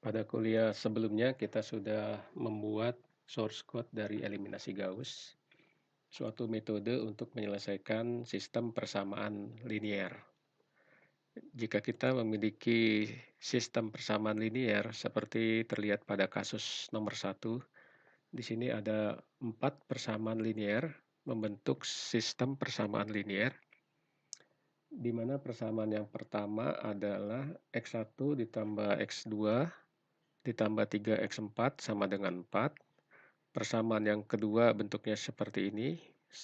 Pada kuliah sebelumnya kita sudah membuat source code dari eliminasi Gauss, suatu metode untuk menyelesaikan sistem persamaan linier. Jika kita memiliki sistem persamaan linier seperti terlihat pada kasus nomor satu, di sini ada 4 persamaan linier membentuk sistem persamaan linier, di mana persamaan yang pertama adalah X1 ditambah X2 ditambah 3x4 sama dengan 4. Persamaan yang kedua bentuknya seperti ini,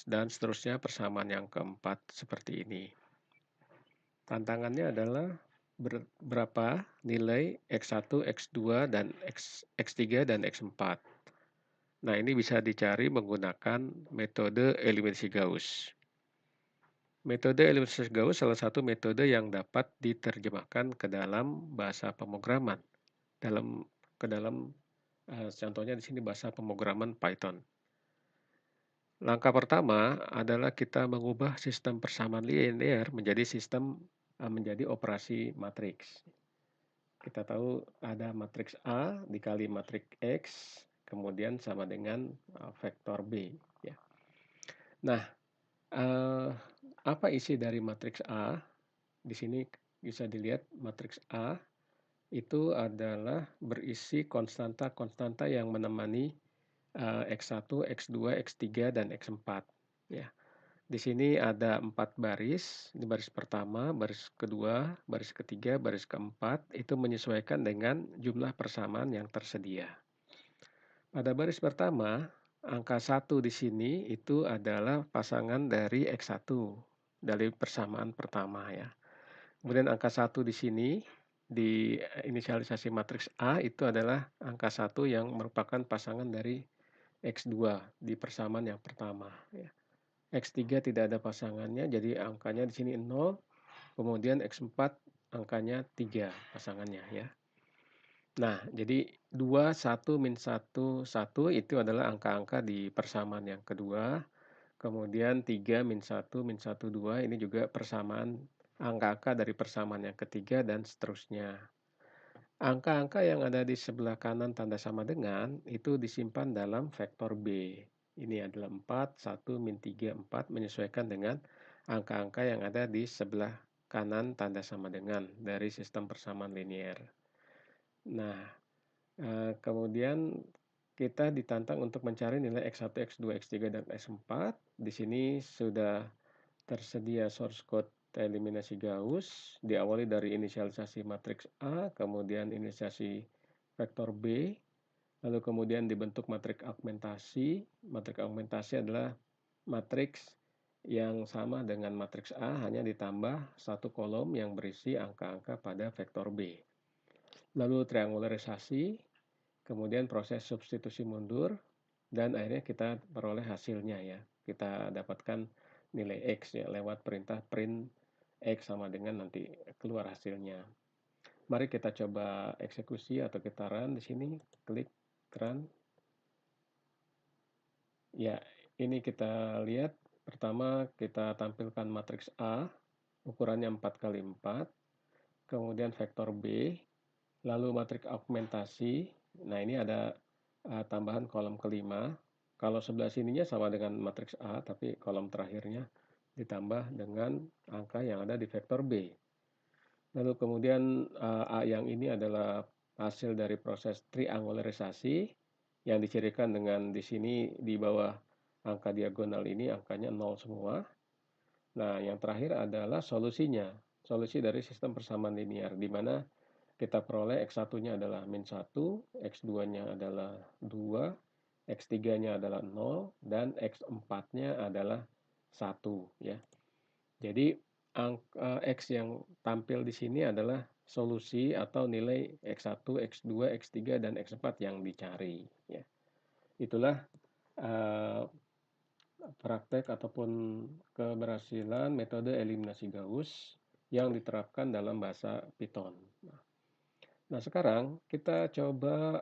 dan seterusnya persamaan yang keempat seperti ini. Tantangannya adalah berapa nilai X1, X2, dan X3, dan X4. Nah, ini bisa dicari menggunakan metode eliminasi Gauss. Metode eliminasi Gauss salah satu metode yang dapat diterjemahkan ke dalam bahasa pemrograman. Ke dalam contohnya di sini bahasa pemrograman Python. Langkah pertama adalah kita mengubah sistem persamaan linear menjadi operasi matriks. Kita tahu ada matriks A dikali matriks X, kemudian sama dengan vektor B. Ya. Nah, apa isi dari matriks A? Di sini bisa dilihat matriks A itu adalah berisi konstanta-konstanta yang menemani X1, X2, X3, dan X4. Ya. Di sini ada 4 baris. Di baris pertama, baris kedua, baris ketiga, baris keempat itu menyesuaikan dengan jumlah persamaan yang tersedia. Pada baris pertama, angka 1 di sini itu adalah pasangan dari X1 dari persamaan pertama ya. Kemudian angka 1 di sini di inisialisasi matriks A itu adalah angka 1 yang merupakan pasangan dari X2 di persamaan yang pertama ya. X3 tidak ada pasangannya, jadi angkanya di sini 0. Kemudian X4 angkanya 3 pasangannya ya. Nah, jadi 2, 1, min 1, 1 itu adalah angka-angka di persamaan yang kedua. Kemudian 3, min 1, min 1, 2 ini juga persamaan angka-angka dari persamaan yang ketiga dan seterusnya. Angka-angka yang ada di sebelah kanan tanda sama dengan itu disimpan dalam vektor B. Ini adalah 4, 1, min 3, 4 menyesuaikan dengan angka-angka yang ada di sebelah kanan tanda sama dengan dari sistem persamaan linier. Nah, kemudian kita ditantang untuk mencari nilai X1, X2, X3, dan X4. Di sini sudah tersedia source code eliminasi Gauss, diawali dari inisialisasi matriks A, kemudian inisialisasi vektor B, lalu kemudian dibentuk matriks augmentasi. Matriks augmentasi adalah matriks yang sama dengan matriks A, hanya ditambah satu kolom yang berisi angka-angka pada vektor B. Lalu triangularisasi, kemudian proses substitusi mundur, dan akhirnya kita peroleh hasilnya ya. Kita dapatkan nilai X ya lewat perintah print X sama dengan nanti keluar hasilnya. Mari kita coba eksekusi atau kita run di sini, klik run. Ya, ini kita lihat pertama kita tampilkan matriks A, ukurannya 4 kali 4, kemudian vektor B, lalu matriks augmentasi. Nah, ini ada tambahan kolom kelima. Kalau sebelah sininya sama dengan matriks A, tapi kolom terakhirnya ditambah dengan angka yang ada di vektor B. Lalu kemudian A yang ini adalah hasil dari proses triangularisasi yang dicirikan dengan di sini di bawah angka diagonal ini angkanya 0 semua. Nah, yang terakhir adalah solusinya. Solusi dari sistem persamaan linear di mana kita peroleh X1-nya adalah min 1, X2-nya adalah 2, X3-nya adalah 0, dan X4-nya adalah 1 ya. Jadi angka X yang tampil di sini adalah solusi atau nilai X1, X2, X3, dan X4 yang dicari ya. Itulah praktek ataupun keberhasilan metode eliminasi Gauss yang diterapkan dalam bahasa Python. Nah, sekarang kita coba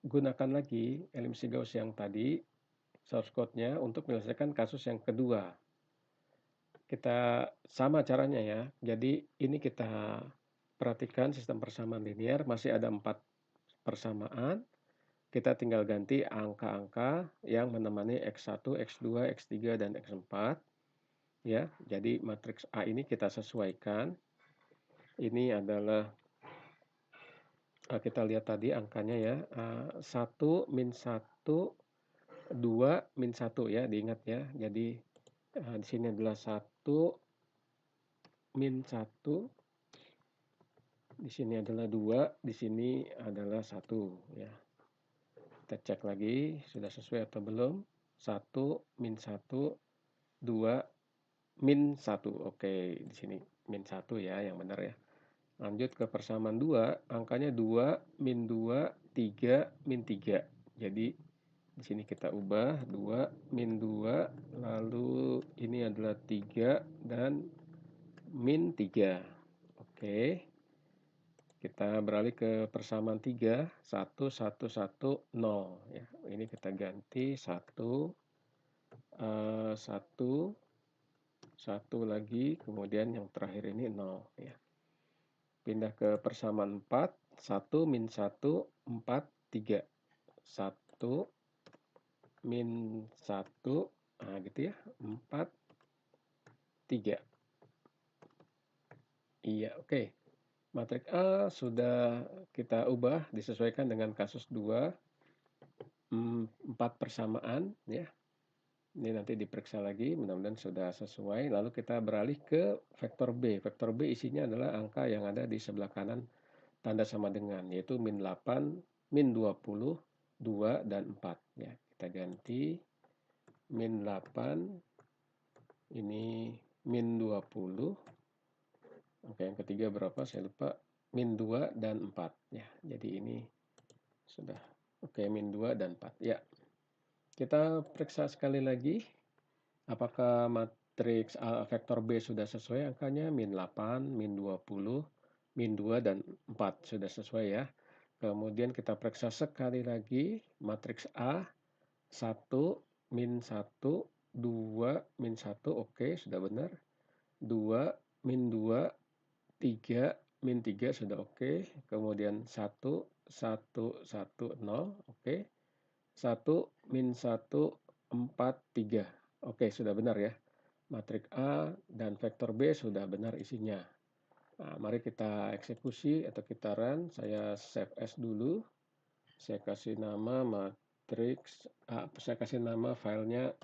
gunakan lagi eliminasi Gauss yang tadi, source code-nya untuk menyelesaikan kasus yang kedua. Kita sama caranya ya. Jadi ini kita perhatikan sistem persamaan linear masih ada 4 persamaan. Kita tinggal ganti angka-angka yang menemani X1, X2, X3, dan X4. Ya, jadi matriks A ini kita sesuaikan. Ini adalah kita lihat tadi angkanya ya, 1 min 1, 2 min 1 ya, diingat ya. Jadi di sini adalah 1 min 1, di sini adalah 2, di sini adalah 1 ya. Kita cek lagi sudah sesuai atau belum. 1 min 1, 2 min 1. Oke, di sini min 1 ya, yang benar ya. Lanjut ke persamaan 2, angkanya 2 min 2, 3 min 3. Jadi di sini kita ubah 2 min 2, lalu ini adalah 3 dan min 3. Oke. Kita beralih ke persamaan 3, 1, 1, 1, 0 ya. Ini kita ganti 1, 1, 1 lagi, kemudian yang terakhir ini 0 ya. Pindah ke persamaan 4, 1 min 1, 4, 3. 1 min 1, nah gitu ya, 4, 3. Iya, oke. Matriks A sudah kita ubah, disesuaikan dengan kasus 2, 4 persamaan ya. Ini nanti diperiksa lagi, mudah-mudahan sudah sesuai. Lalu kita beralih ke vektor B. Vektor B isinya adalah angka yang ada di sebelah kanan tanda sama dengan, yaitu min 8, min 20, 2, dan 4 ya. Kita ganti min 8, ini min 20. Oke, yang ketiga berapa? Saya lupa. Min 2 dan 4 ya. Jadi ini sudah. Oke, min 2 dan 4 ya. Kita periksa sekali lagi apakah matriks vektor B sudah sesuai angkanya. Min 8, min 20, min 2 dan 4 sudah sesuai ya. Kemudian kita periksa sekali lagi matriks A 1 min 1, 2 min 1, oke sudah benar. 2 min 2, 3 min 3 sudah oke. Kemudian 1, 1, 1, 0, oke. 1 min 1, 4, 3. Oke, sudah benar ya. Matriks A dan vektor B sudah benar isinya. Nah, mari kita eksekusi atau kita run. Saya save as dulu. Saya kasih nama matriks A, saya kasih nama filenya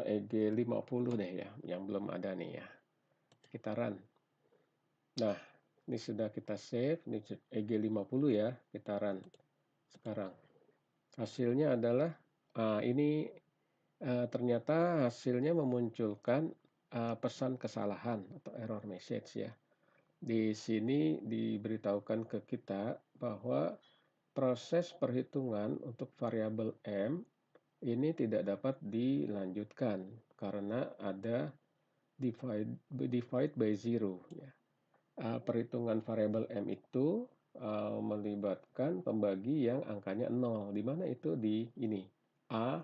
EG50 deh ya, yang belum ada nih ya. Kita run. Nah, ini sudah kita save, ini EG50 ya, kita run sekarang. Hasilnya adalah ini ternyata hasilnya memunculkan pesan kesalahan atau error message ya. Di sini diberitahukan ke kita bahwa proses perhitungan untuk variabel M ini tidak dapat dilanjutkan karena ada divide by zero ya. Perhitungan variabel M itu melibatkan pembagi yang angkanya 0, di mana itu di ini A,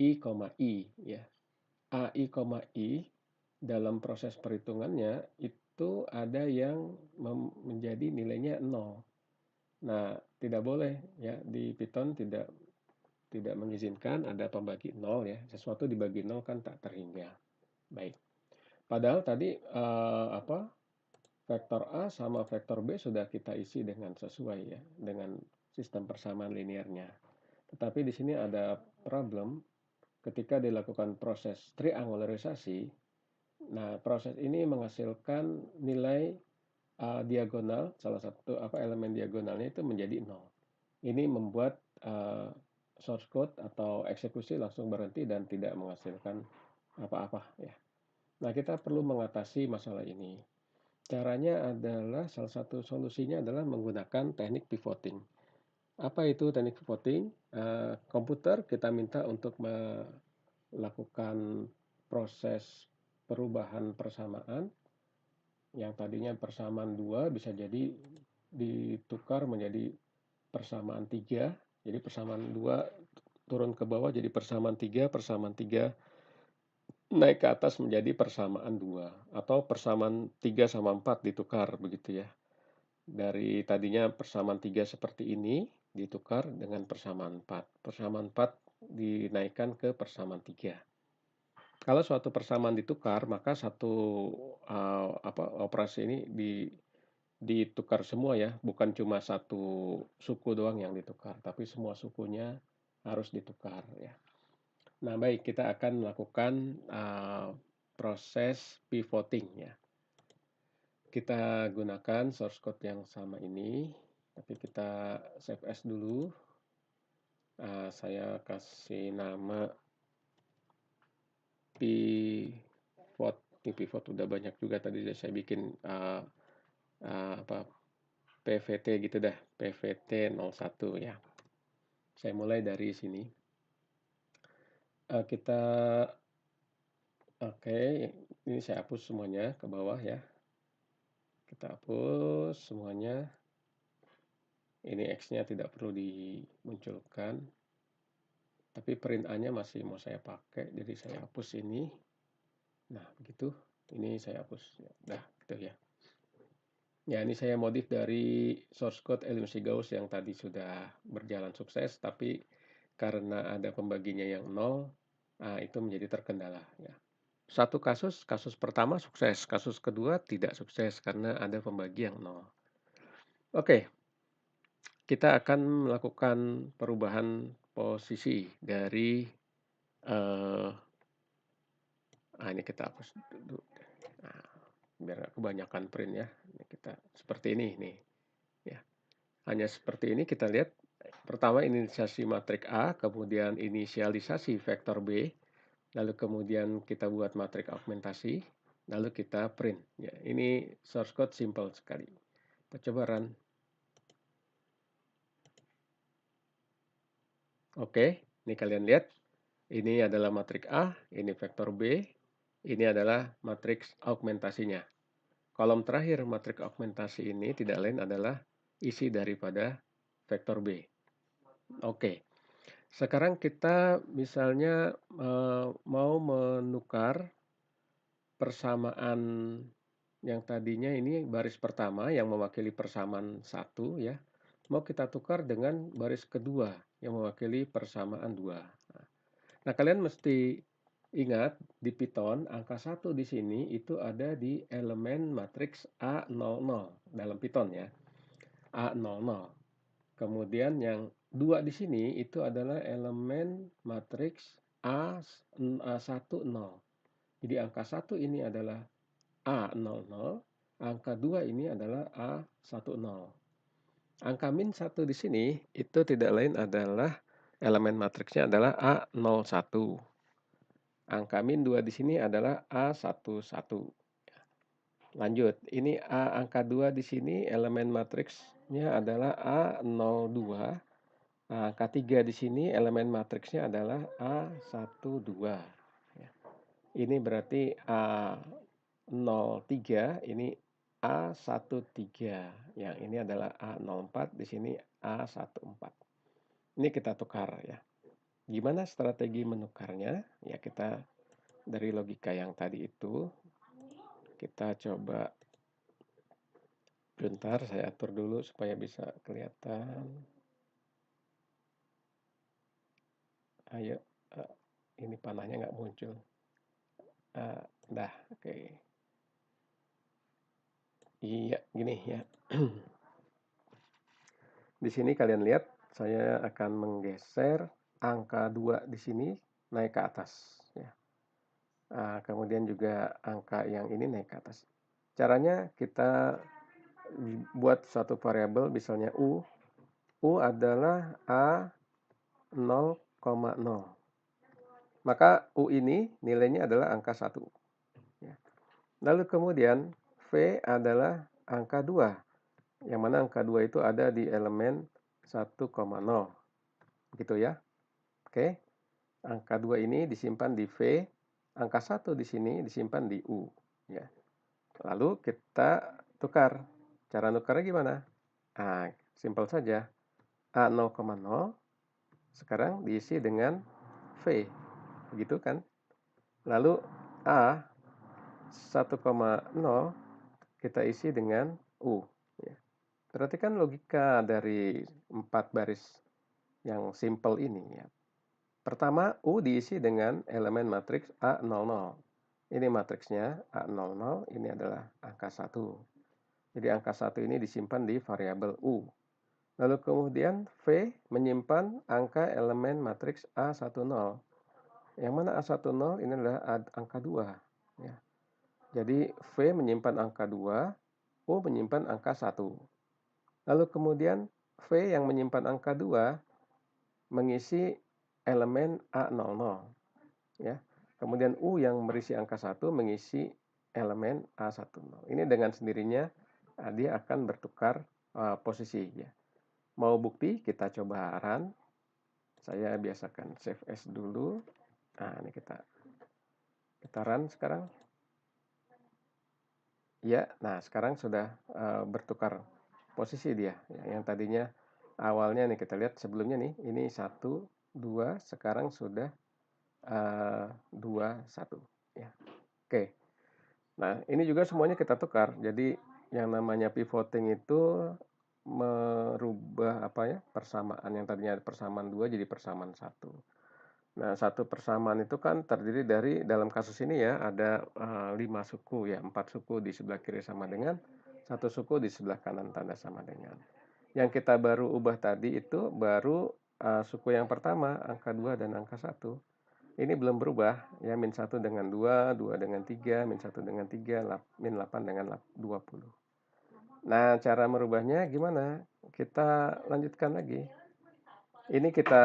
I, I ya. A, I dalam proses perhitungannya itu ada yang menjadi nilainya 0. Nah, tidak boleh ya, di Python tidak mengizinkan ada pembagi 0 ya. Sesuatu dibagi 0 kan tak terhingga. Baik. Padahal tadi vektor A sama vektor B sudah kita isi dengan sesuai ya, dengan sistem persamaan linearnya. Tetapi di sini ada problem ketika dilakukan proses triangularisasi. Nah, proses ini menghasilkan nilai diagonal, salah satu elemen diagonalnya itu menjadi 0. Ini membuat source code atau eksekusi langsung berhenti dan tidak menghasilkan apa-apa ya. Nah, kita perlu mengatasi masalah ini. Caranya adalah, salah satu solusinya adalah menggunakan teknik pivoting. Apa itu teknik pivoting? Komputer kita minta untuk melakukan proses perubahan persamaan. Yang tadinya persamaan 2 bisa jadi ditukar menjadi persamaan 3. Jadi persamaan 2 turun ke bawah jadi persamaan 3, persamaan 3 naik ke atas menjadi persamaan 2, atau persamaan 3 sama 4 ditukar begitu ya. Dari tadinya persamaan 3 seperti ini, ditukar dengan persamaan 4. Persamaan 4 dinaikkan ke persamaan 3. Kalau suatu persamaan ditukar, maka satu operasi ini ditukar semua ya, bukan cuma satu suku doang yang ditukar, tapi semua sukunya harus ditukar ya. Nah, baik, kita akan melakukan proses pivoting ya. Kita gunakan source code yang sama ini, tapi kita save as dulu. Saya kasih nama pivot. Ini pivot udah banyak juga tadi saya bikin PVT gitu dah, PVT 01 ya. Saya mulai dari sini. Oke, ini saya hapus semuanya ke bawah ya. Kita hapus semuanya. Ini X-nya tidak perlu dimunculkan. Tapi print A-nya masih mau saya pakai, jadi saya hapus ini. Nah, begitu. Ini saya hapus. Nah, gitu ya. Ya, ini saya modif dari source code eliminasi Gauss yang tadi sudah berjalan sukses, tapi karena ada pembaginya yang 0, itu menjadi terkendala ya. Satu kasus pertama sukses, kasus kedua tidak sukses karena ada pembagi yang 0. Oke, kita akan melakukan perubahan posisi dari ini kita hapus dulu. Nah, biar nggak kebanyakan print ya. Ini kita seperti ini nih. Ya. Hanya seperti ini kita lihat. Pertama inisialisasi matriks A, kemudian inisialisasi vektor B, lalu kemudian kita buat matriks augmentasi, lalu kita print. Ya, ini source code simple sekali. Kita coba run. Oke, ini kalian lihat. Ini adalah matriks A, ini vektor B, ini adalah matriks augmentasinya. Kolom terakhir matriks augmentasi ini tidak lain adalah isi daripada vektor B. Oke, sekarang kita misalnya mau menukar persamaan yang tadinya ini baris pertama yang mewakili persamaan 1 ya. Mau kita tukar dengan baris kedua yang mewakili persamaan 2. Nah, kalian mesti ingat di Python angka 1 di sini itu ada di elemen matriks A00 dalam Python ya. A00. Kemudian yang 2 di sini itu adalah elemen matriks A10. Jadi angka 1 ini adalah A00, angka 2 ini adalah A10. Angka min 1 di sini itu tidak lain adalah elemen matriksnya adalah A01. Angka min 2 di sini adalah A11. Lanjut, ini angka 2 di sini elemen matriksnya adalah A02. Angka 3 di sini elemen matriksnya adalah A12. Ini berarti A03, ini A13. Yang ini adalah A04, di sini A14. Ini kita tukar ya. Gimana strategi menukarnya? Ya, kita dari logika yang tadi itu, kita coba bentar, saya atur dulu supaya bisa kelihatan. Ayo, ini panahnya nggak muncul. Dah, oke. Iya, gini ya. Di sini kalian lihat, saya akan menggeser angka 2 di sini naik ke atas. Ya. Kemudian juga angka yang ini naik ke atas. Caranya kita buat satu variabel, misalnya U. U adalah A0,0. Maka U ini nilainya adalah angka 1. Ya. Lalu kemudian V adalah angka 2. Yang mana angka 2 itu ada di elemen 1,0. Gitu ya. Oke. Angka 2 ini disimpan di V. Angka 1 di sini disimpan di U. Ya. Lalu kita tukar. Cara nukarnya gimana? Simpel saja. A0,0 sekarang diisi dengan V. Begitu kan? Lalu A 1,0 kita isi dengan U. Ya. perhatikan logika dari 4 baris yang simple ini ya. Pertama, U diisi dengan elemen matriks A00. Ini matriksnya A00, ini adalah angka 1. Jadi angka 1 ini disimpan di variabel U. Lalu kemudian V menyimpan angka elemen matriks A10. Yang mana A10 ini adalah angka 2. Ya. Jadi V menyimpan angka 2, U menyimpan angka 1. Lalu kemudian V yang menyimpan angka 2 mengisi elemen A00. Ya. Kemudian U yang berisi angka 1 mengisi elemen A10. Ini dengan sendirinya dia akan bertukar posisi. Ya. Mau bukti, kita coba run. Saya biasakan save as dulu. Nah, ini kita run sekarang. Ya, nah sekarang sudah bertukar posisi dia. Ya, yang tadinya awalnya nih kita lihat sebelumnya nih, ini 1, 2, sekarang sudah 2, 1. Ya. Oke. Nah, ini juga semuanya kita tukar. Jadi yang namanya pivoting itu merubah persamaan yang tadinya persamaan 2 jadi persamaan 1. Nah, satu persamaan itu kan terdiri dari, dalam kasus ini ya, ada 5 suku ya, 4 suku di sebelah kiri sama dengan, 1 suku di sebelah kanan tanda sama dengan. Yang kita baru ubah tadi itu baru suku yang pertama, angka 2 dan angka 1. Ini belum berubah ya, min 1 dengan 2, 2 dengan 3, min 1 dengan 3, min 8 dengan 20. Nah, cara merubahnya gimana? Kita lanjutkan lagi. Ini kita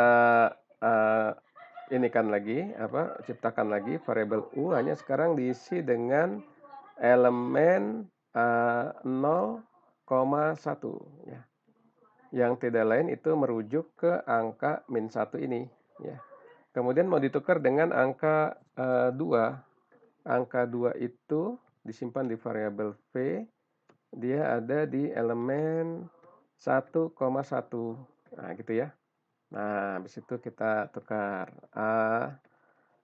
ciptakan lagi variabel U, hanya sekarang diisi dengan elemen 0,1 ya. Yang tidak lain itu merujuk ke angka min 1 ini ya. Kemudian mau ditukar dengan angka 2. Angka 2 itu disimpan di variabel V. Dia ada di elemen 1,1. Nah, gitu ya. Nah, habis itu kita tukar A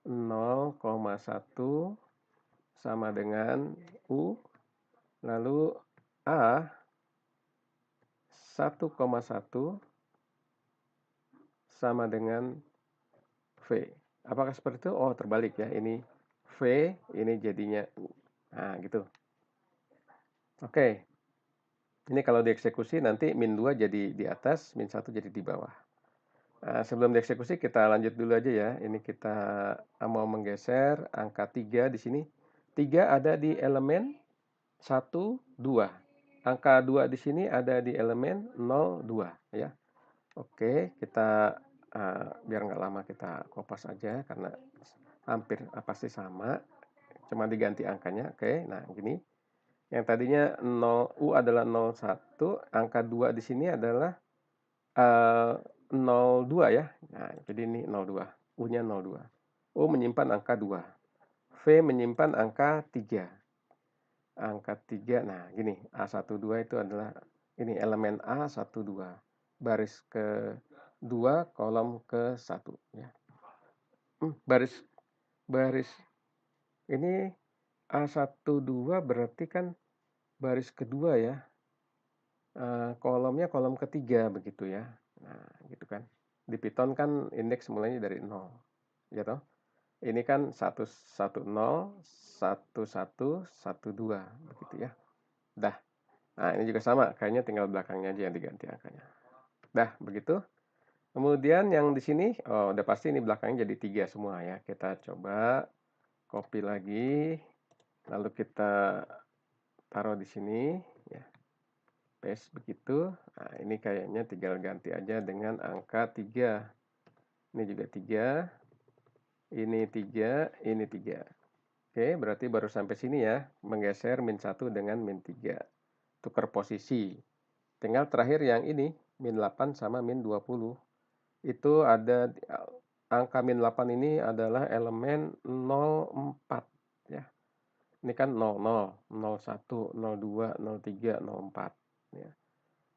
0,1 sama dengan U, lalu A 1,1 sama dengan V. Apakah seperti itu? Oh, terbalik ya. Ini V, ini jadinya U. Nah, gitu. Oke. Ini kalau dieksekusi nanti min 2 jadi di atas, min 1 jadi di bawah. Nah, sebelum dieksekusi kita lanjut dulu aja ya. Ini kita mau menggeser angka 3 di sini. 3 ada di elemen 1, 2. Angka 2 di sini ada di elemen 0, 2 ya. Oke, kita biar nggak lama kita kopas aja karena hampir pasti sama. Cuma diganti angkanya. Oke, nah gini. Yang tadinya 0, U adalah 01, angka 2 di sini adalah 02 ya. Nah, jadi ini 02. U-nya 02. U menyimpan angka 2. V menyimpan angka 3. Angka 3. Nah, gini, A12 itu adalah ini elemen A12. Baris ke-2, kolom ke-1 ya. Baris ini A12 berarti kan baris kedua ya. Kolomnya kolom ketiga begitu ya. Nah, gitu kan. Di Python kan indeks mulainya dari 0. Ya toh? Ini kan 110, 11, 12 begitu ya. Dah. Nah, ini juga sama, kayaknya tinggal belakangnya aja yang diganti angkanya. Dah, begitu. Kemudian yang di sini, udah pasti ini belakangnya jadi 3 semua ya. Kita coba copy lagi. Lalu kita taruh di sini ya. Paste begitu. Nah, ini kayaknya tinggal ganti aja dengan angka 3. Ini juga 3. Ini 3, ini 3. Oke, berarti baru sampai sini ya. Menggeser min 1 dengan min 3. Tukar posisi. Tinggal terakhir yang ini, min 8 sama min 20. Itu ada angka min 8 ini adalah elemen 04 ya. Ini kan 00, 01, 02, 03, 04 ya.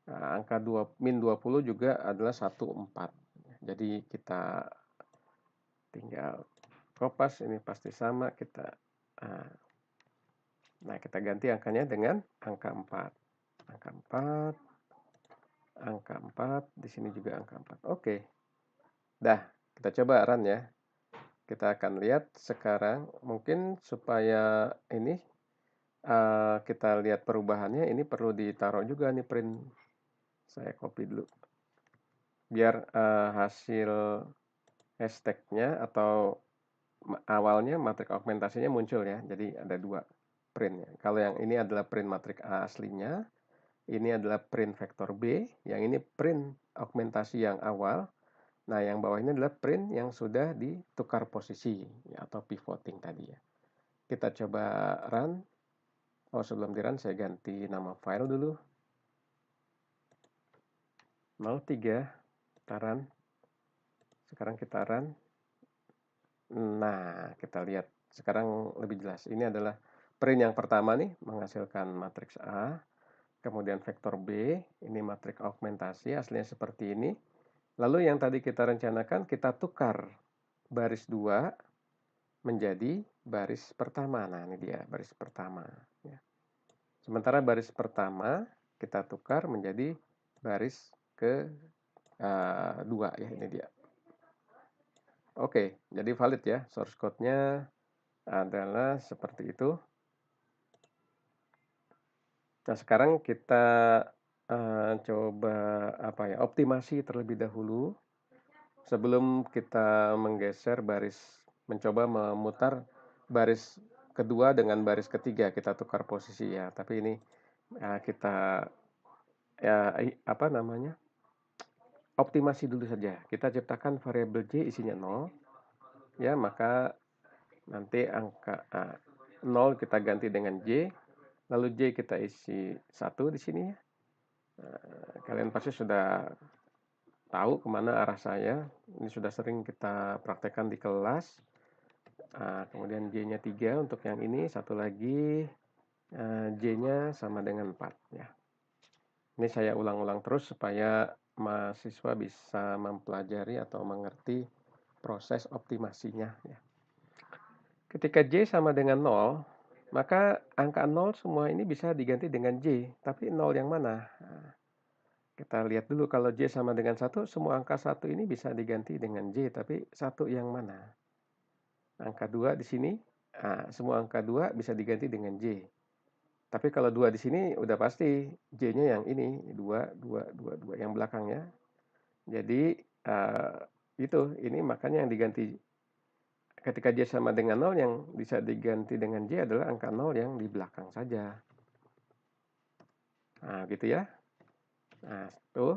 Nah, angka min 20 juga adalah 14. Jadi kita tinggal kopas, ini pasti sama, kita nah kita ganti angkanya dengan angka 4. Angka 4 angka 4, di sini juga angka 4. Oke. Dah, kita coba run ya. Kita akan lihat sekarang, mungkin supaya ini kita lihat perubahannya, ini perlu ditaruh juga nih print. Saya copy dulu. Biar hasil hashtag-nya atau awalnya matriks augmentasinya muncul ya. Jadi ada dua printnya. Kalau yang ini adalah print matriks A aslinya, ini adalah print vektor B, yang ini print augmentasi yang awal. Nah, yang bawah ini adalah print yang sudah ditukar posisi ya, atau pivoting tadi ya. Kita coba run. Oh, sebelum di run saya ganti nama file dulu. 03, kita run. Sekarang kita run. Nah, kita lihat sekarang lebih jelas. Ini adalah print yang pertama nih, menghasilkan matriks A. Kemudian vektor B, ini matriks augmentasi, aslinya seperti ini. Lalu yang tadi kita rencanakan, kita tukar baris 2 menjadi baris pertama. Nah, ini dia baris pertama. Ya. Sementara baris pertama kita tukar menjadi baris ke-2 ya, ini dia. Oke, jadi valid ya. Source code-nya adalah seperti itu. Nah, sekarang kita coba optimasi terlebih dahulu sebelum kita menggeser mencoba memutar baris kedua dengan baris ketiga. Kita tukar posisi ya, tapi ini kita optimasi dulu saja. Kita ciptakan variabel J isinya 0 ya, maka nanti angka 0 kita ganti dengan J, lalu J kita isi 1 di sini ya. Kalian pasti sudah tahu kemana arah saya. Ini sudah sering kita praktekkan di kelas. Kemudian J-nya 3 untuk yang ini. Satu lagi J-nya sama dengan 4 ya. Ini saya ulang-ulang terus supaya mahasiswa bisa mempelajari atau mengerti proses optimasinya ya. Ketika J sama dengan 0, maka angka 0 semua ini bisa diganti dengan J. Tapi 0 yang mana? Kita lihat dulu, kalau J sama dengan 1, semua angka 1 ini bisa diganti dengan J, tapi 1 yang mana? Angka 2 di sini, semua angka 2 bisa diganti dengan J. Tapi kalau 2 di sini udah pasti J-nya yang ini, 2, 2, 2, 2 yang belakangnya. Jadi ini makanya yang diganti ketika J sama dengan 0, yang bisa diganti dengan J adalah angka 0 yang di belakang saja. Nah, gitu ya. Nah, tuh.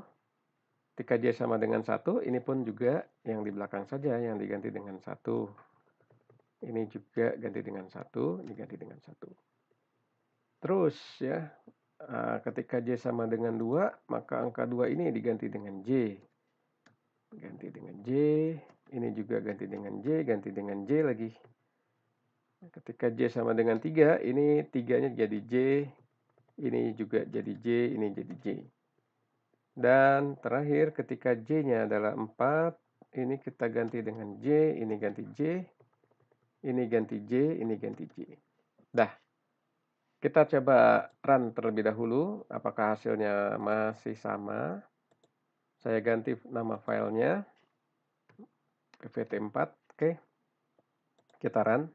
Ketika J sama dengan 1, ini pun juga yang di belakang saja yang diganti dengan 1. Ini juga ganti dengan 1, diganti dengan 1. Terus ya, ketika J sama dengan 2, maka angka 2 ini diganti dengan J. Ganti dengan J, ini juga ganti dengan J, ganti dengan J lagi. Ketika J sama dengan 3, ini 3-nya jadi J, ini juga jadi J, ini jadi J. Dan terakhir ketika J-nya adalah 4, ini kita ganti dengan J, ini ganti J, ini ganti J, ini ganti J. Dah, kita coba run terlebih dahulu, apakah hasilnya masih sama. Saya ganti nama filenya, pvt4, oke. Kita run.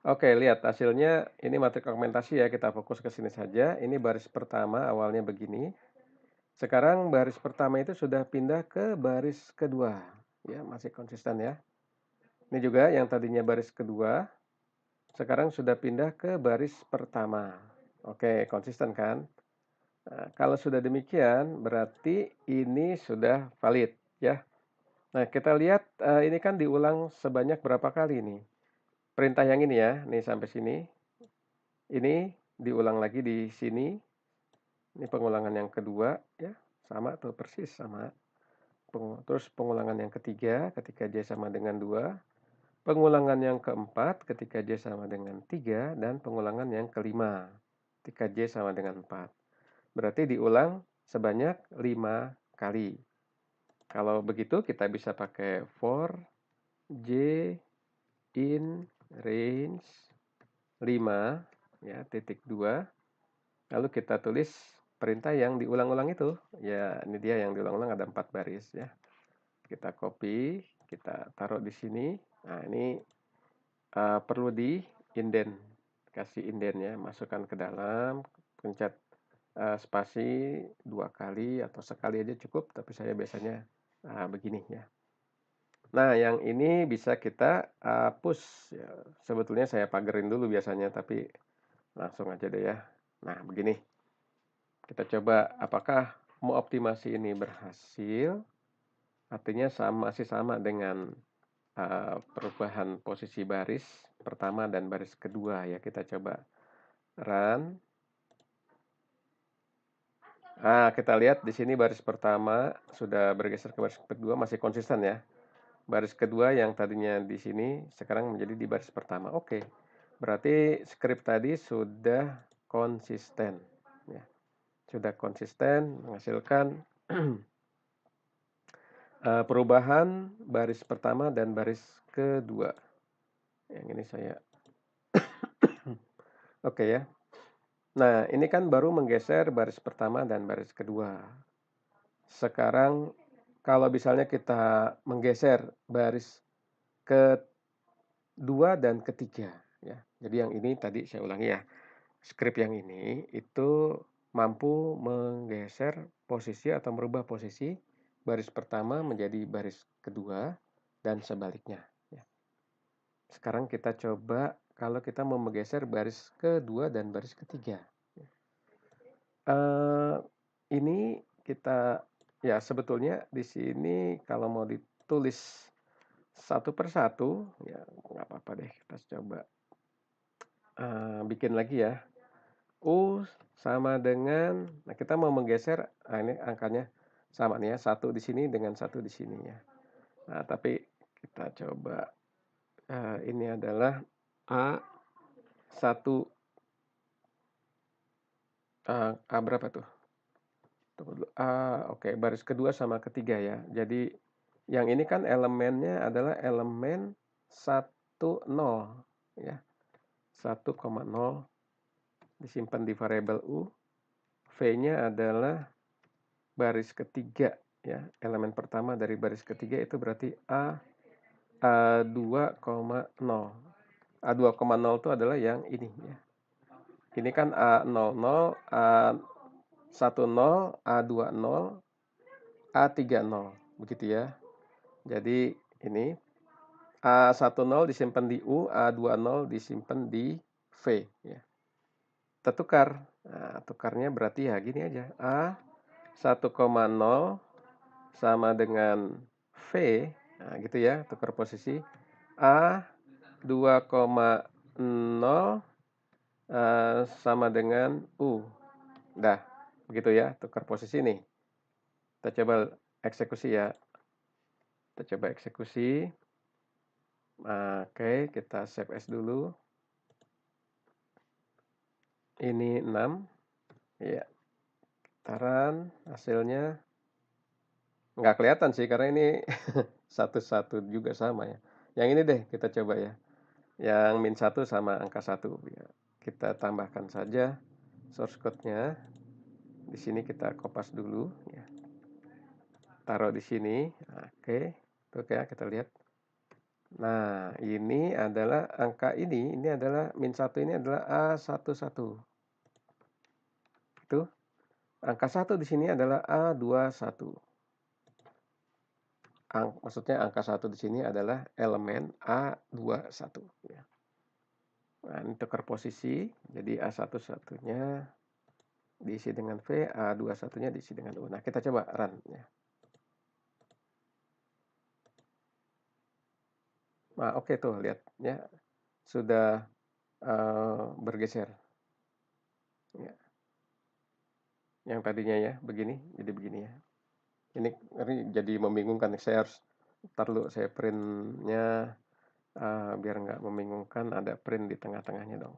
Oke, lihat hasilnya, ini matriks augmentasi ya, kita fokus ke sini saja. Ini baris pertama, awalnya begini. Sekarang baris pertama itu sudah pindah ke baris kedua. Ya, masih konsisten ya. Ini juga yang tadinya baris kedua, sekarang sudah pindah ke baris pertama. Oke, konsisten kan? Nah, kalau sudah demikian, berarti ini sudah valid ya. Nah, kita lihat ini kan diulang sebanyak berapa kali nih? Perintah yang ini ya, nih sampai sini. Ini diulang lagi di sini. Ini pengulangan yang kedua ya, sama atau persis sama. Terus pengulangan yang ketiga ketika J sama dengan 2. Pengulangan yang keempat ketika J sama dengan 3. Dan pengulangan yang kelima ketika J sama dengan 4. Berarti diulang sebanyak 5 kali. Kalau begitu kita bisa pakai for J in range 5 ya, titik 2. Lalu kita tulis perintah yang diulang-ulang itu. Ya, ini dia yang diulang-ulang ada 4 baris ya. Kita copy, kita taruh di sini. Nah, ini perlu di indent, kasih indent ya, masukkan ke dalam, pencet spasi 2 kali atau sekali aja cukup, tapi saya biasanya begini ya. Nah, yang ini bisa kita hapus ya. Sebetulnya saya pagerin dulu biasanya, tapi langsung aja deh ya. Nah, begini. Kita coba apakah optimasi ini berhasil. Artinya masih sama dengan perubahan posisi baris pertama dan baris kedua ya. Kita coba run. Kita lihat di sini baris pertama sudah bergeser ke baris kedua, masih konsisten ya. Baris kedua yang tadinya di sini sekarang menjadi di baris pertama. Oke. Berarti script tadi sudah konsisten ya. Sudah konsisten menghasilkan perubahan baris pertama dan baris kedua. Yang ini saya oke ya. Nah, ini kan baru menggeser baris pertama dan baris kedua. Sekarang kalau misalnya kita menggeser baris kedua dan ketiga ya. Jadi yang ini tadi saya ulangi ya. Script yang ini itu mampu menggeser posisi atau merubah posisi baris pertama menjadi baris kedua dan sebaliknya ya. Sekarang kita coba kalau kita mau menggeser baris kedua dan baris ketiga. Ini kita ya sebetulnya di sini kalau mau ditulis satu persatu ya nggak apa-apa deh, kita coba bikin lagi ya. U sama dengan, nah kita mau menggeser, ini angkanya sama nih ya, satu di sini dengan satu di sini ya. Nah, tapi kita coba ini adalah A1, A berapa tuh? Tunggu dulu. Oke, baris kedua sama ketiga ya. Jadi yang ini kan elemennya adalah elemen 10 ya. 1,0 disimpan di variabel U. V-nya adalah baris ketiga ya. Elemen pertama dari baris ketiga itu berarti A2,0. A2,0 itu adalah yang ini ya. Ini kan A00, A10, A20, A30 begitu ya. Jadi ini A10 disimpan di U, A20 disimpan di V ya. Kita tukar. Nah, tukarnya berarti ya gini aja. A1,0 sama dengan V. Nah, gitu ya, tukar posisi. A2,0 sama dengan U. Dah, begitu ya, tukar posisi nih. Kita coba eksekusi ya. Kita coba eksekusi. Oke, kita save as dulu. Ini 6. Ya. Taran hasilnya nggak kelihatan sih karena ini satu-satu juga sama ya. Yang ini deh kita coba ya. Yang -1 sama angka 1 ya. Kita tambahkan saja source code-nya. Di sini kita kopas dulu ya. Taruh di sini. Oke. Tuh ya, kita lihat. Nah, ini adalah angka ini adalah -1 ini adalah A11. Itu. Angka 1 di sini adalah A21. Maksudnya angka 1 di sini adalah elemen A21 ya. Nah, ini tukar posisi. Jadi A11-nya diisi dengan V, A21-nya diisi dengan U. Nah, kita coba run ya. Nah, oke tuh lihat ya. Sudah bergeser. Ya. Yang tadinya ya begini jadi begini ya. Ini jadi membingungkan. Saya harus taruh saya printnya biar nggak membingungkan, ada print di tengah-tengahnya dong.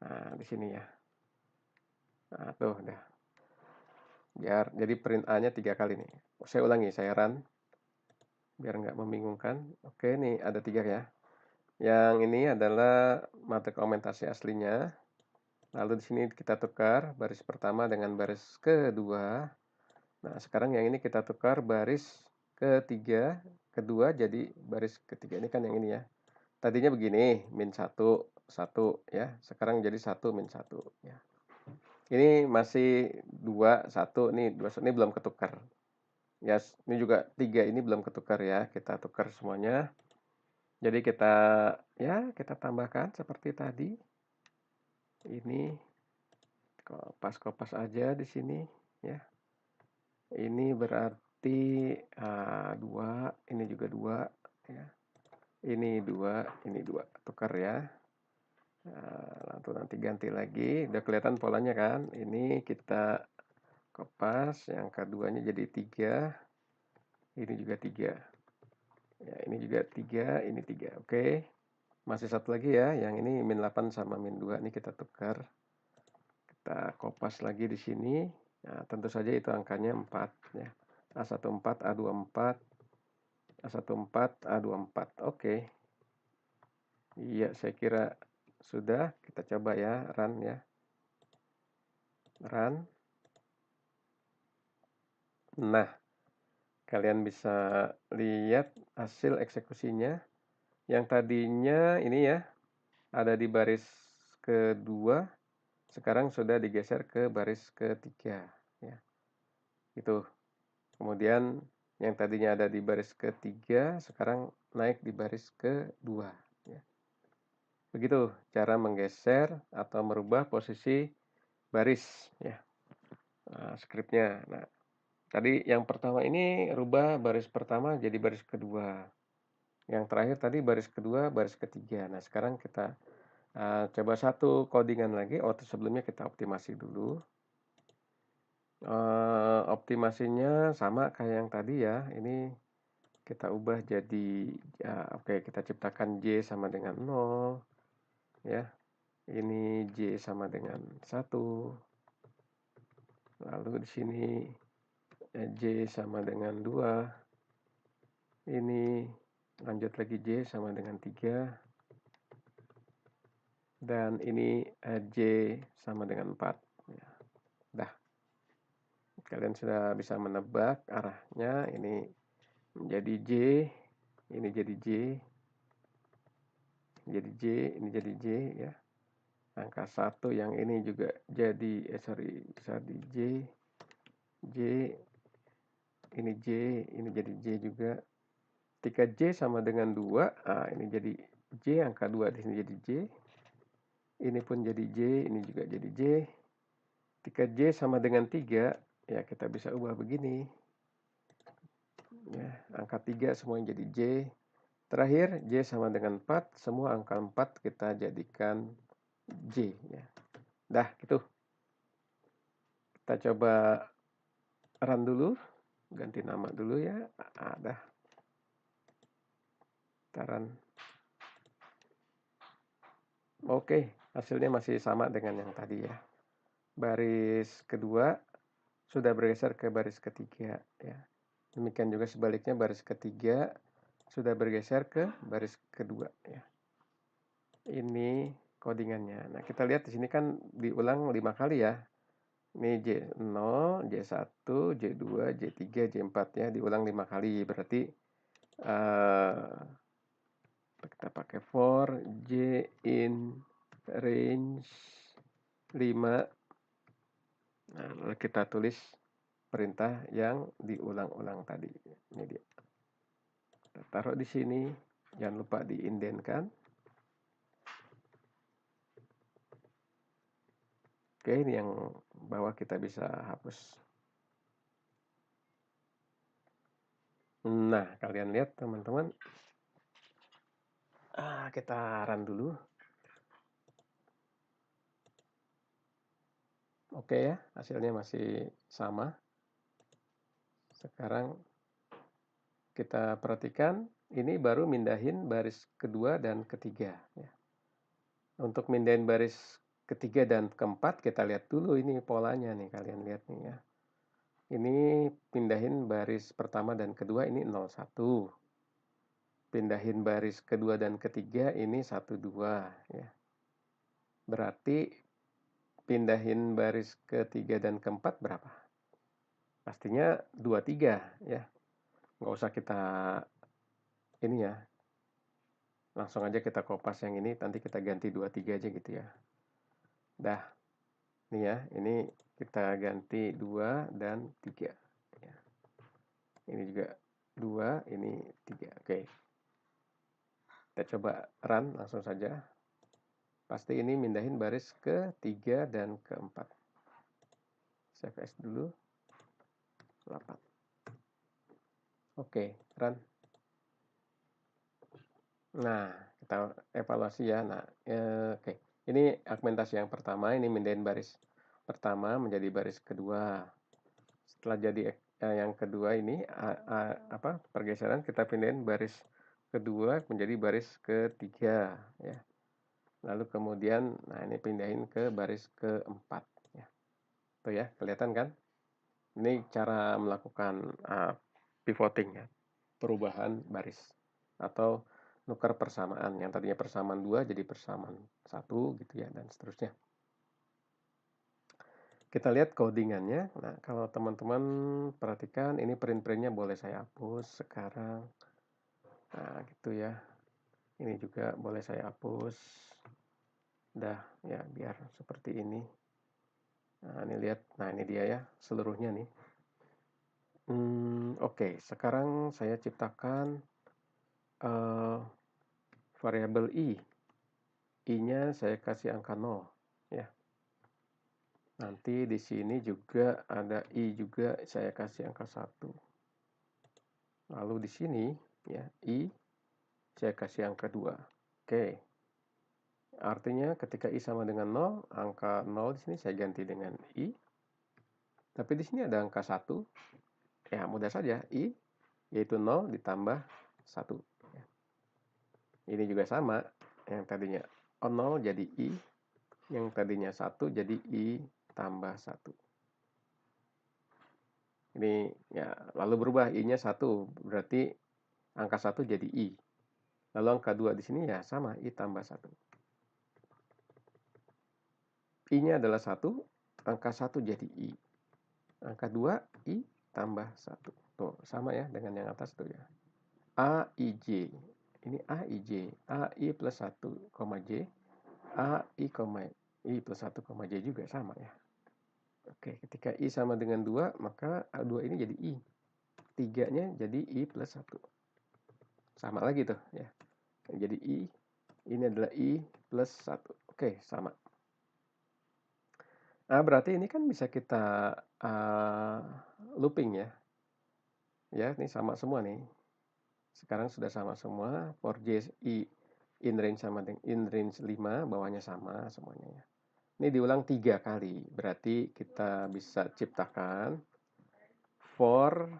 Nah, di sini ya. Nah, tuh udah. Biar jadi print A-nya 3 kali nih. Saya ulangi, saya run. Biar nggak membingungkan. Oke, nih ada 3 ya. Yang ini adalah materi komentasi aslinya. Lalu di sini kita tukar baris pertama dengan baris kedua. Nah, sekarang yang ini kita tukar baris ketiga, kedua jadi baris ketiga. Ini kan yang ini ya. Tadinya begini, min 1, 1 ya. Sekarang jadi 1 min 1 ya. Ini masih 2, 1 nih, 2 ini belum ketukar. Ya, ini juga 3 ini belum ketukar ya. Kita tukar semuanya. Jadi kita tambahkan seperti tadi. Ini kopas-kopas aja di sini ya. Ini berarti 2, ini juga 2 ya. Ini 2, ini 2. Tukar ya. Lalu nanti ganti lagi. Udah kelihatan polanya kan? Ini kita kopas, yang keduanya jadi 3. Ini juga 3. Ya, ini juga 3, ini 3. Oke. Masih satu lagi ya, yang ini min 8 sama min 2 ini kita tukar. Kita kopas lagi di sini. Nah, tentu saja itu angkanya 4 ya. A14, A24, A14, A24. Oke. Iya, saya kira sudah. Kita coba ya, run ya. Run. Nah, kalian bisa lihat hasil eksekusinya. Yang tadinya ini ya, ada di baris kedua, sekarang sudah digeser ke baris ketiga ya. Itu. Kemudian yang tadinya ada di baris ketiga sekarang naik di baris kedua ya. Begitu cara menggeser atau merubah posisi baris ya. Skripnya. Nah, tadi yang pertama ini rubah baris pertama jadi baris kedua. Yang terakhir tadi baris kedua, baris ketiga. Nah, sekarang kita coba satu codingan lagi. Sebelumnya kita optimasi dulu. Optimasinya sama kayak yang tadi ya. Ini kita ubah jadi oke, kita ciptakan J sama dengan 0 ya. Ini J sama dengan 1. Lalu di sini J sama dengan 2. Ini lanjut lagi J sama dengan 3. Dan ini J sama dengan 4 ya. Dah. Kalian sudah bisa menebak arahnya. Ini menjadi J, ini jadi J, jadi J, ini jadi J ya. Angka 1 yang ini juga jadi J, J, ini J, ini jadi J juga. Ketika J sama dengan 2, ini jadi J, angka 2 di sini jadi J. Ini pun jadi J, ini juga jadi J. Ketika J sama dengan 3, ya kita bisa ubah begini. Ya, angka 3 semuanya jadi J. Terakhir, J sama dengan 4, semua angka 4 kita jadikan J. Ya. Dah, gitu. Kita coba run dulu. Ganti nama dulu ya. Dah. Kita run. Oke, hasilnya masih sama dengan yang tadi ya. Baris kedua sudah bergeser ke baris ketiga ya. Demikian juga sebaliknya baris ketiga sudah bergeser ke baris kedua ya. Ini codingannya. Nah, kita lihat di sini kan diulang 5 kali ya. Ini J0, J1, J2, J3, J4 ya, diulang 5 kali. Berarti kita pakai for J in range 5. Nah, lalu kita tulis perintah yang diulang-ulang tadi. Ini dia. Kita taruh di sini, jangan lupa diindenkan. Oke, ini yang bawah kita bisa hapus. Nah, kalian lihat teman-teman. Kita run dulu. Oke ya, hasilnya masih sama. Sekarang kita perhatikan, ini baru mindahin baris kedua dan ketiga. Ya. Untuk mindahin baris ketiga dan keempat, kita lihat dulu ini polanya nih, kalian lihat nih ya. Ini pindahin baris pertama dan kedua, ini 01. Pindahin baris kedua dan ketiga, ini 12 ya. Berarti pindahin baris ke-3 dan ke-4 berapa? Pastinya 23 ya. Nggak usah kita ini ya. Langsung aja kita kopas yang ini, nanti kita ganti 23 aja gitu ya. Dah. Nih ya, ini kita ganti 2 dan 3 ya. Ini juga 2, ini 3. Oke. Kita coba run langsung saja. Pasti ini mindahin baris ke-3 dan ke-4. Save as dulu. 8. Oke, run. Nah, kita evaluasi ya. Nah, oke. Ini augmentasi yang pertama, ini mindahin baris pertama menjadi baris kedua. Setelah jadi yang kedua ini pergeseran, kita pindahin baris kedua menjadi baris ketiga ya. Lalu kemudian nah ini pindahin ke baris keempat ya. Tuh ya, kelihatan kan? Ini cara melakukan pivoting ya. Perubahan baris atau nukar persamaan, yang tadinya persamaan 2 jadi persamaan 1 gitu ya, dan seterusnya. Kita lihat codingannya. Nah, kalau teman-teman perhatikan, ini print-printnya boleh saya hapus sekarang. Nah, gitu ya. Ini juga boleh saya hapus. Dah, ya biar seperti ini. Nah, ini lihat. Nah, ini dia ya, seluruhnya nih. Oke, sekarang saya ciptakan variabel i. I-nya saya kasih angka 0 ya. Nanti di sini juga ada i juga, saya kasih angka 1. Lalu di sini ya, i saya kasih angka 2. Oke. Artinya ketika i sama dengan 0, angka 0 di sini saya ganti dengan i. Tapi di sini ada angka 1. Ya, mudah saja, i yaitu 0 ditambah 1. Ini juga sama, yang tadinya 0 jadi i, yang tadinya 1 jadi i tambah 1. Ini ya, lalu berubah i-nya 1, berarti angka 1 jadi i. Lalu angka 2 di sini ya sama, i tambah 1. I-nya adalah 1, angka 1 jadi i. Angka 2, i tambah 1. Tuh, sama ya dengan yang atas tuh ya. A, I, J. Ini A, I, J. A, I plus 1, J. A, I, I plus 1, J juga sama ya. Oke, ketika I sama dengan 2, maka A2 ini jadi I. 3-nya jadi I plus 1. Sama lagi tuh ya. Jadi I, ini adalah I plus 1. Oke, sama. Nah, berarti ini kan bisa kita looping ya. Ya, ini sama semua nih. Sekarang sudah sama semua. For J, I in range sama dengan in range 5, bawahnya sama semuanya ya. Ini diulang 3 kali. Berarti kita bisa ciptakan for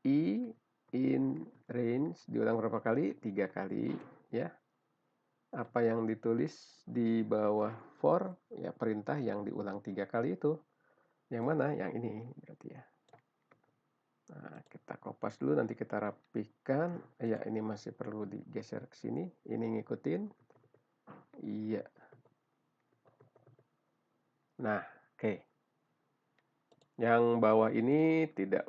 I in range diulang berapa kali? 3 kali ya. Apa yang ditulis di bawah for ya, perintah yang diulang 3 kali itu. Yang mana? Yang ini berarti ya. Nah, kita kopas dulu, nanti kita rapikan. Ya, ini masih perlu digeser ke sini. Ini ngikutin. Iya. Nah, oke. Yang bawah ini tidak,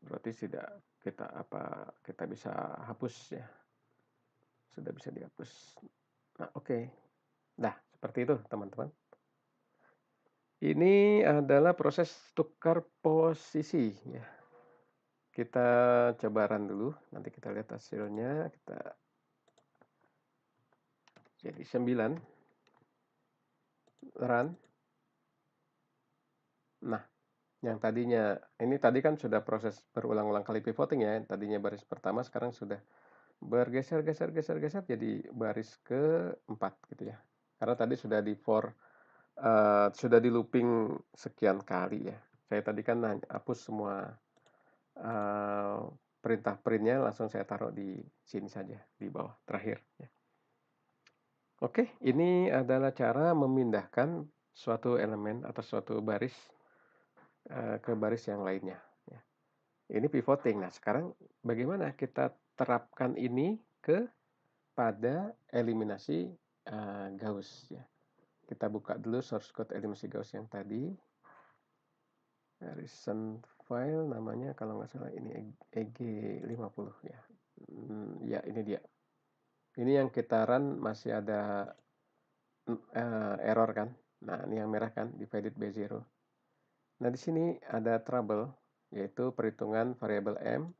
berarti tidak kita bisa hapus ya. Sudah bisa dihapus. Nah, oke. Nah, seperti itu teman-teman. Ini adalah proses tukar posisi ya. Kita coba run dulu, nanti kita lihat hasilnya. Kita jadi 9. Run. Nah, yang tadinya ini tadi kan sudah proses berulang-ulang kali pivoting ya. Tadinya baris pertama, sekarang sudah bergeser jadi baris keempat gitu ya. Karena tadi sudah sudah di looping sekian kali ya. Saya tadi kan hapus semua perintah printnya, langsung saya taruh di sini saja, di bawah terakhir ya. Oke, ini adalah cara memindahkan suatu elemen atau suatu baris ke baris yang lainnya ya. Ini pivoting. Nah, sekarang bagaimana kita terapkan ini pada eliminasi Gauss ya. kita buka dulu source code eliminasi Gauss yang tadi. Recent file namanya kalau nggak salah ini EG50 ya. Ya ini dia. Ini yang kita run masih ada error kan. Nah ini yang merah kan, divided by 0. Nah di sini ada trouble, yaitu perhitungan variabel M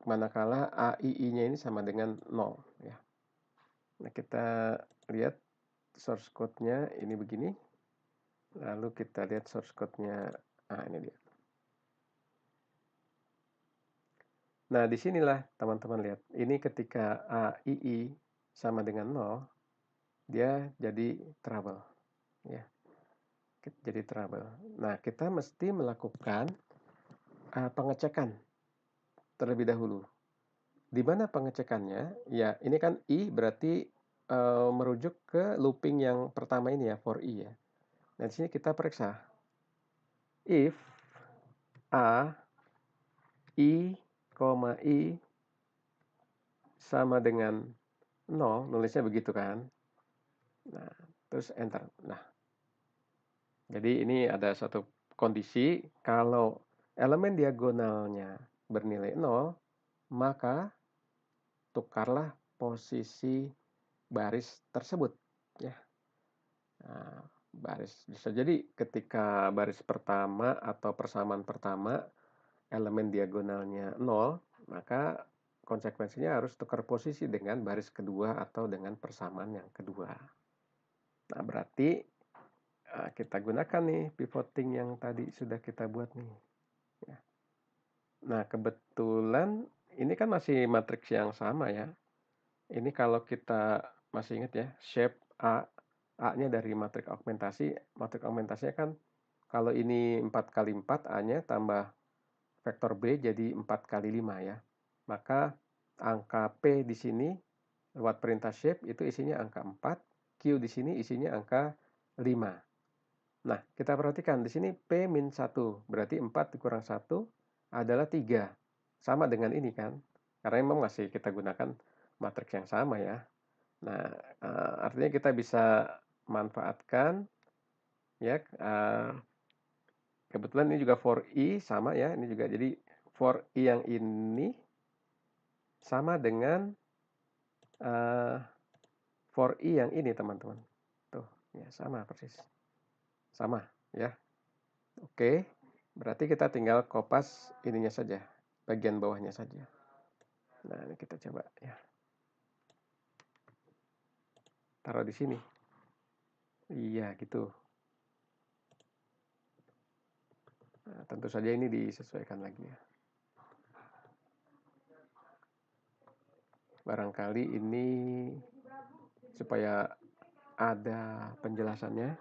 manakala AII-nya ini sama dengan 0 ya. Nah kita lihat source code-nya ini begini. Lalu kita lihat source code-nya, ini dia. Nah disinilah teman-teman lihat, ini ketika AII sama dengan 0, dia jadi trouble ya. Jadi trouble. Nah kita mesti melakukan pengecekan terlebih dahulu. Di mana pengecekannya? Ya, ini kan I berarti merujuk ke looping yang pertama ini ya, for I ya. Nah, di sini kita periksa. If A, I, I sama dengan 0, nulisnya begitu kan. Nah, terus enter. Nah, jadi ini ada satu kondisi, kalau elemen diagonalnya bernilai 0, maka tukarlah posisi baris tersebut ya. Nah, baris bisa jadi ketika baris pertama atau persamaan pertama elemen diagonalnya 0, maka konsekuensinya harus tukar posisi dengan baris kedua atau dengan persamaan yang kedua. Nah, berarti kita gunakan nih pivoting yang tadi sudah kita buat nih ya. Nah, kebetulan ini kan masih matriks yang sama ya. Ini kalau kita masih ingat ya, shape A-nya dari matriks augmentasinya kan kalau ini 4 kali 4, A-nya tambah vektor B jadi 4 kali 5 ya. Maka angka P di sini lewat perintah shape itu isinya angka 4, Q di sini isinya angka 5. Nah, kita perhatikan di sini P-1, berarti 4 dikurang 1 adalah 3. Sama dengan ini kan, karena memang masih kita gunakan matriks yang sama ya. Nah, artinya kita bisa manfaatkan ya, kebetulan ini juga for I sama ya, ini juga jadi for I yang ini sama dengan for I yang ini teman-teman. Tuh, ya sama persis. Sama ya. Oke, berarti kita tinggal kopas ininya saja, bagian bawahnya saja. Nah, ini kita coba ya. Taruh di sini. Iya, gitu. Nah, tentu saja ini disesuaikan lagi ya. Barangkali ini supaya ada penjelasannya,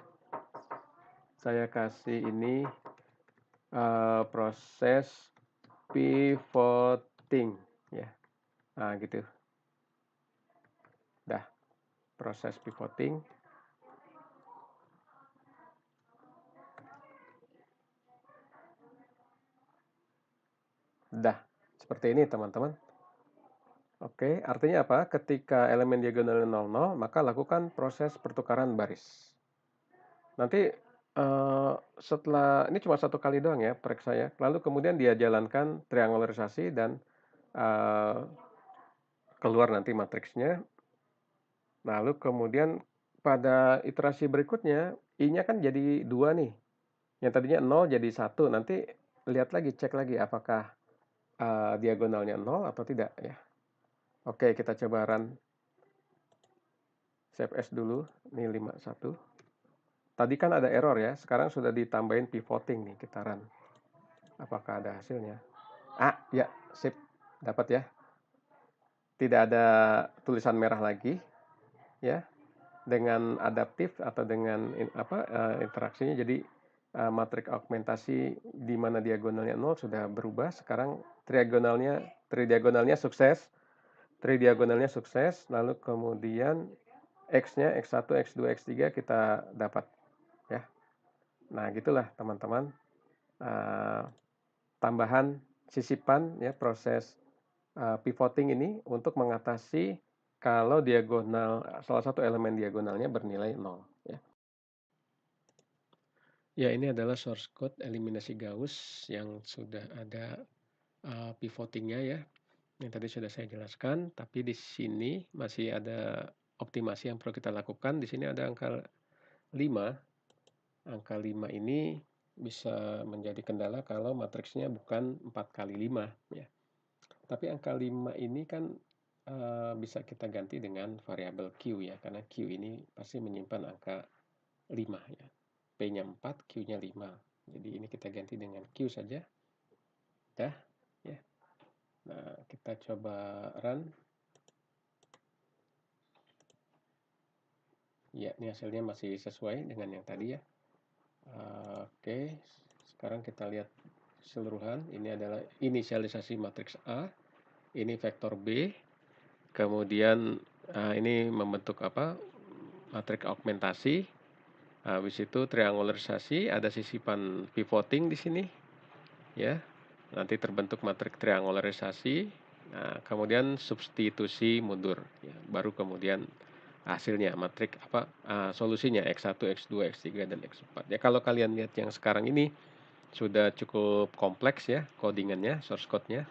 saya kasih ini proses pivoting ya. Nah, gitu. Dah, proses pivoting. Dah, seperti ini teman-teman. Oke, artinya apa? Ketika elemen diagonalnya 00, maka lakukan proses pertukaran baris. Nanti setelah, ini cuma satu kali doang ya periksa ya. Lalu kemudian dia jalankan triangularisasi dan keluar nanti matriksnya. Lalu kemudian pada iterasi berikutnya, I-nya kan jadi 2 nih. Yang tadinya 0 jadi 1. Nanti lihat lagi, cek lagi apakah diagonalnya 0 atau tidak ya. Oke, kita coba run save as dulu. Ini 51. Tadi kan ada error ya, sekarang sudah ditambahin pivoting nih, kita run. Apakah ada hasilnya? Ya, sip, dapat ya. Tidak ada tulisan merah lagi ya. Dengan adaptif atau dengan interaksinya, jadi matriks augmentasi di mana diagonalnya 0 sudah berubah. Sekarang tridiagonalnya sukses. Tridiagonalnya sukses, lalu kemudian X-nya, X1, X2, X3 kita dapat ya. Nah, gitulah teman-teman. Tambahan sisipan ya proses pivoting ini untuk mengatasi kalau salah satu elemen diagonalnya bernilai 0 ya. Ya, ini adalah source code eliminasi Gauss yang sudah ada pivoting-nya ya, yang tadi sudah saya jelaskan, tapi di sini masih ada optimasi yang perlu kita lakukan. Di sini ada angka 5. Angka 5 ini bisa menjadi kendala kalau matriksnya bukan 4 kali 5 ya. Tapi angka 5 ini kan bisa kita ganti dengan variabel Q ya, karena Q ini pasti menyimpan angka 5 ya. P-nya 4, Q-nya 5. Jadi ini kita ganti dengan Q saja. Dah ya. Nah, kita coba run. Ya, ini hasilnya masih sesuai dengan yang tadi ya. Oke, sekarang kita lihat keseluruhan. Ini adalah inisialisasi matriks A, ini vektor B, kemudian ini membentuk matriks augmentasi. Habis itu triangularisasi, ada sisipan pivoting di sini, ya. Nanti terbentuk matriks triangularisasi. Nah, kemudian substitusi mundur, ya. Baru kemudian hasilnya matriks solusinya X1, X2, X3 dan X4. Ya, kalau kalian lihat yang sekarang ini sudah cukup kompleks ya codingannya, source code-nya.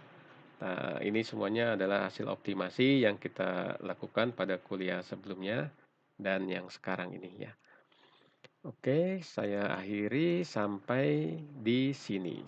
Nah, ini semuanya adalah hasil optimasi yang kita lakukan pada kuliah sebelumnya dan yang sekarang ini ya. Oke, saya akhiri sampai di sini.